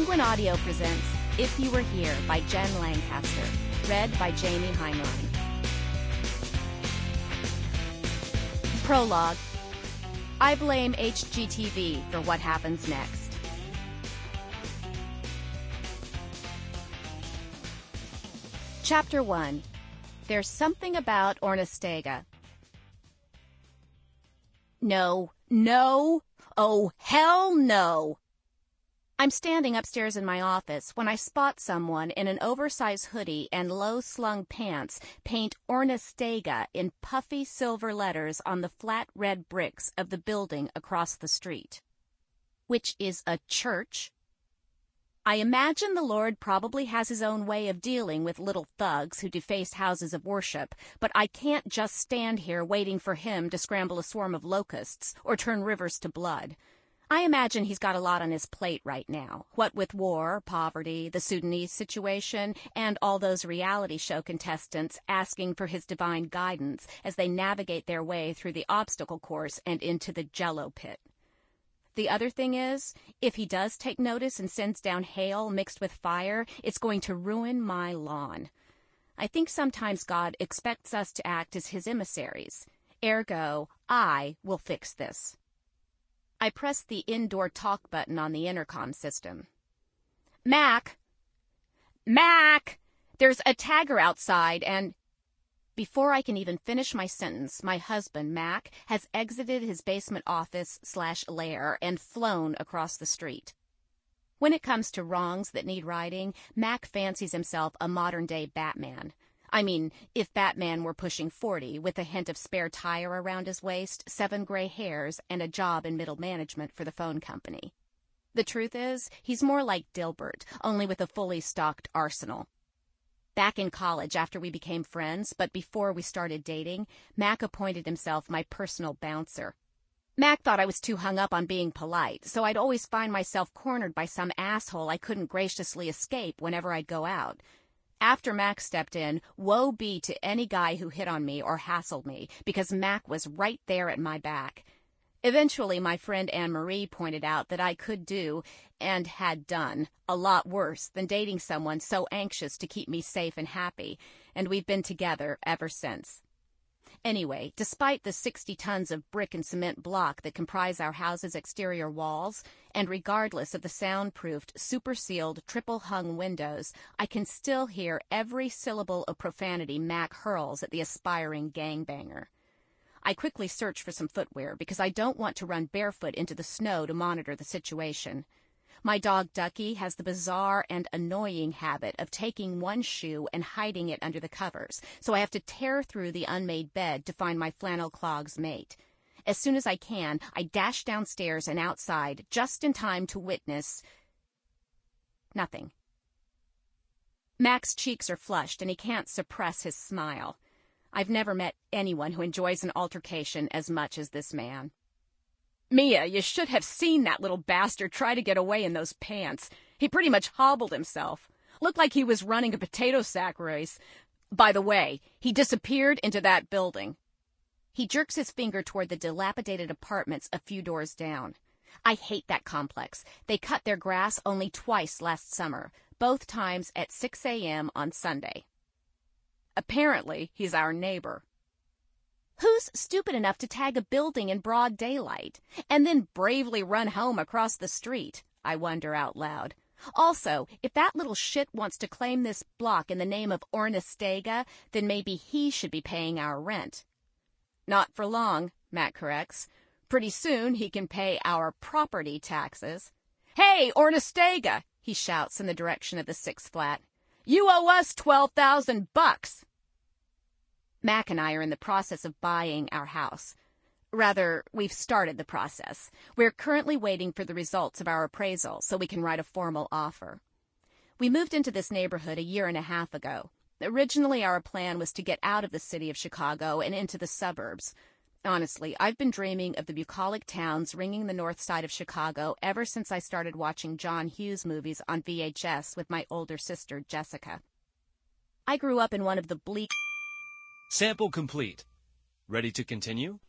Penguin Audio presents If You Were Here by Jen Lancaster, read by Jamie Heinlein. Prologue. I blame HGTV for what happens next. Chapter 1. There's something about Ornestega. No. Oh, hell no! I'm standing upstairs in my office when I spot someone in an oversized hoodie and low-slung pants paint Ornestega in puffy silver letters on the flat red bricks of the building across the street. Which is a church. I imagine the Lord probably has his own way of dealing with little thugs who deface houses of worship, but I can't just stand here waiting for him to scramble a swarm of locusts or turn rivers to blood. I imagine he's got a lot on his plate right now, what with war, poverty, the Sudanese situation, and all those reality show contestants asking for his divine guidance as they navigate their way through the obstacle course and into the jello pit. The other thing is, if he does take notice and sends down hail mixed with fire, it's going to ruin my lawn. I think sometimes God expects us to act as his emissaries. Ergo, I will fix this. I pressed the indoor talk button on the intercom system. Mac! There's a tagger outside and... Before I can even finish my sentence, my husband, Mac, has exited his basement office/lair and flown across the street. When it comes to wrongs that need righting, Mac fancies himself a modern-day Batman. I mean, if Batman were pushing 40, with a hint of spare tire around his waist, 7 gray hairs, and a job in middle management for the phone company. The truth is, he's more like Dilbert, only with a fully stocked arsenal. Back in college, after we became friends, but before we started dating, Mac appointed himself my personal bouncer. Mac thought I was too hung up on being polite, so I'd always find myself cornered by some asshole I couldn't graciously escape whenever I'd go out. After Mac stepped in, woe be to any guy who hit on me or hassled me, because Mac was right there at my back. Eventually, my friend Anne-Marie pointed out that I could do, and had done, a lot worse than dating someone so anxious to keep me safe and happy, and we've been together ever since. Anyway, despite the 60 tons of brick and cement block that comprise our house's exterior walls, and regardless of the soundproofed, super-sealed, triple-hung windows, I can still hear every syllable of profanity Mac hurls at the aspiring gangbanger. I quickly search for some footwear because I don't want to run barefoot into the snow to monitor the situation. My dog Ducky has the bizarre and annoying habit of taking one shoe and hiding it under the covers, so I have to tear through the unmade bed to find my flannel clogs mate. As soon as I can, I dash downstairs and outside, just in time to witness... nothing. Mac's cheeks are flushed, and he can't suppress his smile. I've never met anyone who enjoys an altercation as much as this man. Mia, you should have seen that little bastard try to get away in those pants. He pretty much hobbled himself. Looked like he was running a potato sack race. By the way, he disappeared into that building. He jerks his finger toward the dilapidated apartments a few doors down. I hate that complex. They cut their grass only twice last summer, both times at 6 a.m. on Sunday. Apparently, he's our neighbor. Who's stupid enough to tag a building in broad daylight, and then bravely run home across the street? I wonder out loud. Also, if that little shit wants to claim this block in the name of Ornestega, then maybe he should be paying our rent. Not for long, Matt corrects. Pretty soon he can pay our property taxes. Hey, Ornestega, he shouts in the direction of the 6th flat. You owe us $12,000. Mac and I are in the process of buying our house. Rather, we've started the process. We're currently waiting for the results of our appraisal so we can write a formal offer. We moved into this neighborhood a year and a half ago. Originally, our plan was to get out of the city of Chicago and into the suburbs. Honestly, I've been dreaming of the bucolic towns ringing the north side of Chicago ever since I started watching John Hughes movies on VHS with my older sister, Jessica. I grew up in one of the bleak... Sample complete. Ready to continue?